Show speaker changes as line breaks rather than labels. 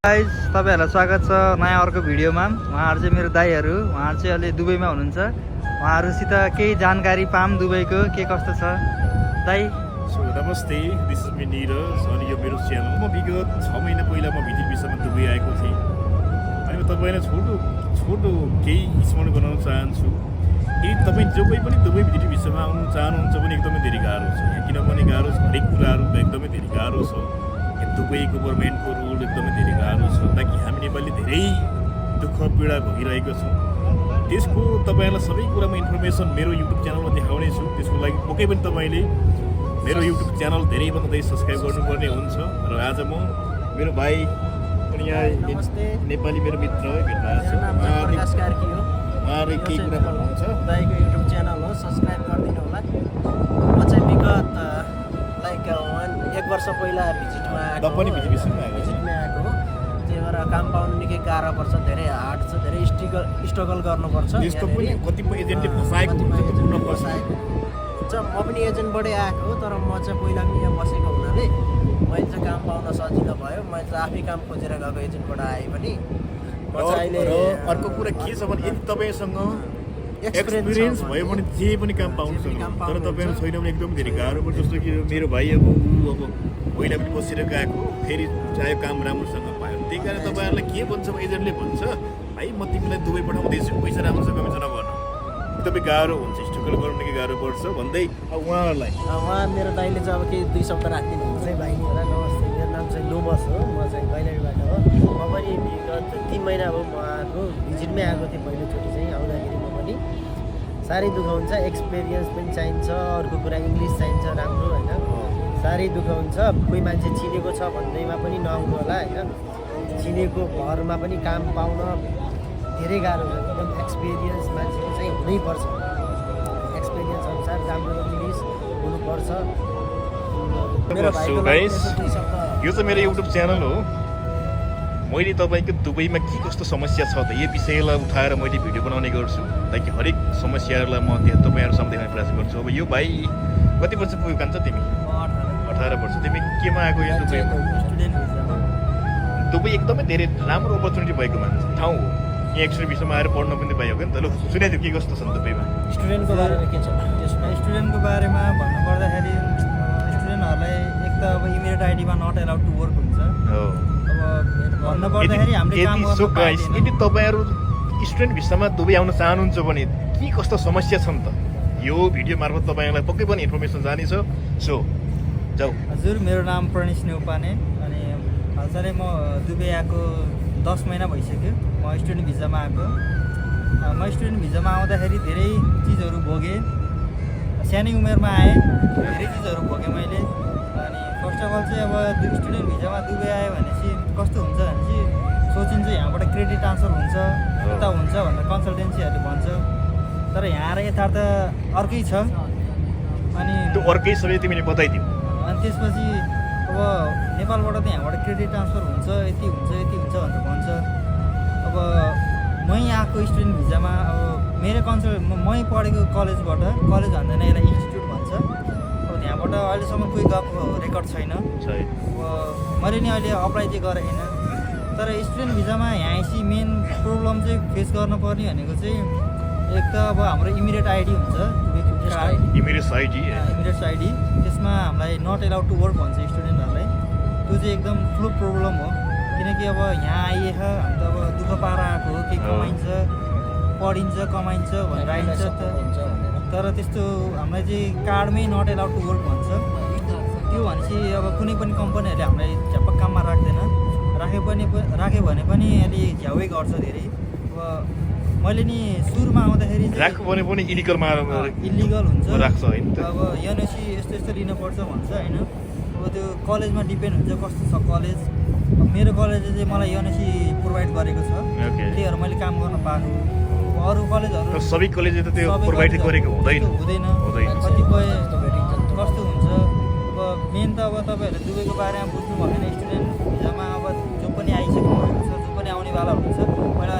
Guys तपाईहरुलाई स्वागत छ नयाँ अर्को भिडियोमा। उहाँहरु चाहिँ मेरो दाइहरु, उहाँहरु चाहिँ अहिले दुबईमा हुनुहुन्छ। उहाँहरुसित केही जानकारी पाम दुबईको के कस्तो छ। दाइ
नमस्ते, दिस इज मी नीरज अनि यो मेरो च्यानल। म विगत 6 महिना पहिला म भिजिट भिसामा दुबई आएको थिएँ अनि म तपाईलाई छोटो केही स्मरण गराउन चाहन्छु। यदि तपाईँ जो कोही पनि दुबई भिजिट भिसामा आउनु चाहनुहुन्छ भने एकदमै धेरै गाह्रो छ। किनभने गाह्रो छ, हरेक कुराहरू एकदमै धेरै गाह्रो छ। दुबई गभर्मेन्टको रुल एकदमै धेरै गाह्रो छ ताकि हामी नेपाली धेरै दुःख पीडा भोगिरहेको छौँ। त्यसको तपाईँहरूलाई सबै कुरामा इन्फर्मेसन मेरो युट्युब च्यानलमा देखाउने छु। त्यसको लागि पक्कै पनि तपाईँले मेरो युट्युब च्यानल धेरैभन्दा धेरै सब्सक्राइब गर्नुपर्ने हुन्छ। र आज म मेरो भाइ पनि यहाँ नेपाली मेरो मित्र हो, भेट्नुभएको छ। उहाँले केही कुरा भन्नुहुन्छ।
दाइको युट्युब च्यानल हो, सब्सक्राइब गरिदिनु होला। म चाहिँ विगत एक वर्ष पहिला भिजिटमा आएको हो। भिजिटमा आएको हो, त्यही भएर काम पाउनु निकै गाह्रो पर्छ, धेरै हार्ड छ, धेरै स्ट्रगल गर्नुपर्छ।
यस्तो पनि कतिपय एजेन्टले फसाएको हुन्छ।
म पनि एजेन्टबाटै आएको हो, तर म चाहिँ पहिला पनि यहाँ बसेको हुनाले मैले चाहिँ काम पाउन सजिलो भयो। मैले चाहिँ आफै काम खोजेर गएको एजेन्टबाट आएँ पनि। म चाहिँ अहिले
अर्को कुरा के छ भने यदि तपाईँसँग एक्सपिरियन्स भयो भने जे पनि काम पाउनु सक्छ। तर तपाईँहरू छैन भने एकदम धेरै गाह्रो पर्छ। जस्तो कि मेरो भाइ अब पहिला पनि बसेर गएको, फेरि चाहे काम राम्रोसँग पायो। त्यही कारण तपाईँहरूलाई के भन्छ, एजेन्टले भन्छ भाइ म तिमीलाई दुबई पठाउँदैछु, पैसा राम्रोसँग कमिसन गर्नु, एकदमै गाह्रो हुन्छ, स्ट्रगल गर्नु निकै गाह्रो पर्छ भन्दै उहाँहरूलाई
मेरो दाइले चाहिँ अब केही 2 शब्द राखिदिनु हुन्छ। भाइ होला, नमस्ते, मेरो नाम चाहिँ लोमस हो, म चाहिँ कैलालीबाट हो। म पनि विगत 3 महिना अब म आएको भिजिटमै आएको थिएँ। पहिलोचोटि चाहिँ आउँदाखेरि म पनि साह्रै दुःख हुन्छ, एक्सपिरियन्स पनि चाहिन्छ, अर्को कुरा इङ्ग्लिस चाहिन्छ राम्रो होइन, साह्रै दुःख हुन्छ। कोही मान्छे चिनेको छ भन्दैमा पनि नआउनु होला होइन, चिनेको भरमा पनि काम पाउन धेरै गाह्रो छ। एकदम एक्सपिरियन्स मान्छे चाहिँ हुनैपर्छ, एक्सपिरियन्स अनुसार राम्रो इङ्ग्लिस हुनुपर्छ।
यो चाहिँ मेरो युट्युब च्यानल हो। मैले तपाईँको दुबईमा के कस्तो समस्या छ त यो विषयलाई उठाएर मैले भिडियो बनाउने गर्छु ताकि हरेक समस्याहरूलाई म त्यहाँ तपाईँहरू सामु देखाउने प्रयास गर्छु। अब यो भाइ कति वर्ष पुग्यो कान्छ तिमी? 18 वर्ष। तिमी केमा आएको यो दुबईमा? दुबई एकदमै धेरै राम्रो अपर्च्युनिटी भएको मान्छे ठाउँ हो। यहाँ एक्सट्रा भिसामा आएर पढ्न पनि पायो क्या नि त। ल सुनाइदियो के कस्तो छ दुबईमा?
स्टुडेन्टको बारेमा के छ?
स्टुडेन्टको बारेमा भन्नुपर्दाखेरि स्टुडेन्टहरूलाई एक त अब इमिरेट आइडीमा नट एलाउड टु वर्क हुन्छ। भन्नुपर्दाखेरि हामीले काम गर्न पाइदैन।
यदि तपाईँहरू स्टुडेन्ट भिसामा दुबई आउन चाहनुहुन्छ भने के कस्तो समस्या छन् त यो भिडियो मार्फत तपाईँहरूलाई पक्कै पनि इन्फर्मेसन जानेछ। सो जाऊ।
हजुर, मेरो नाम प्रणेश नेउपाने अनि हालसालै म दुबई आएको 10 महिना भइसक्यो। म स्टुडेन्ट भिजामा आएको। म स्टुडेन्ट भिजामा आउँदाखेरि धेरै चिजहरू भोगेँ। सानै उमेरमा आएँ, धेरै चिजहरू भोगेँ मैले। अनि फर्स्ट अफ अल चाहिँ अब स्टुडेन्ट भिजामा दुबई आयो भनेपछि कस्तो हुन्छ भनेपछि सोचिन्छ यहाँबाट क्रेडिट ट्रान्सफर हुन्छ, यता हुन्छ भनेर कन्सल्टेन्सीहरूले भन्छ। तर यहाँ आएर यथार्थ अर्कै छ। अनि
त्यो अर्कै सबै तिमीले बताइदियो।
अनि त्यसपछि अब नेपालबाट त यहाँबाट क्रेडिट ट्रान्सफर हुन्छ, यति हुन्छ भनेर भन्छ। अब मै आएको स्टुडेन्ट भिजामा अब मेरो मै पढेको कलेज भन्दैन, यसलाई इन्स्टिट्युट भन्छ। अब त्यहाँबाट अहिलेसम्म कोही गएको रेकर्ड छैन। अब मैले नि अहिले अप्लाई चाहिँ गरेको छैन। तर स्टुडेन्ट भिजामा यहाँ आएपछि मेन प्रब्लम चाहिँ फेस गर्नुपर्ने भनेको चाहिँ एक त अब हाम्रो इमिरेट आइडी हुन्छ,
इमिरेट्स
आइडी, त्यसमा हामीलाई नट एलाउड टु वर्क भन्छ स्टुडेन्टहरूलाई। त्यो चाहिँ एकदम ठुलो प्रब्लम हो। किनकि अब यहाँ आइएख हामी त अब दुःख पाएर आएको हो, केही कमाइन्छ, पढिन्छ, कमाइन्छ भनेर आइन्छ। तर त्यस्तो हामीलाई चाहिँ कार्डमै नट एलाउड टु वर्क भन्छ। त्यो भनेपछि अब कुनै पनि कम्पनीहरूले हामीलाई झ्याप्प काममा राख्दैन। राख्यो भने पनि अलि झ्याउै गर्छ धेरै। अब मैले नि सुरुमा आउँदाखेरि
राख्यो भने पनि इलिगल
हुन्छ
राख्छ होइन।
अब एनओसी यस्तो लिनुपर्छ भन्छ होइन। अब त्यो कलेजमा डिपेन्ड हुन्छ कस्तो छ कलेज। मेरो कलेजले चाहिँ मलाई एनओसी प्रोभाइड गरेको छ, त्यही भएर मैले काम गर्न पाएको। अरू कलेजहरू
सबै कलेजले त त्यो प्रोभाइड गरेको हुँदैन।
कतिपय कस्तो हुन्छ। अब मेन त अब तपाईँहरूले दुबईको बारेमा बुझ्नु भएन। स्टुडेन्ट भिजामा अब जो पनि आइसक्नु भएको छ, जो पनि आउनेवाला हुनुहुन्छ, पहिला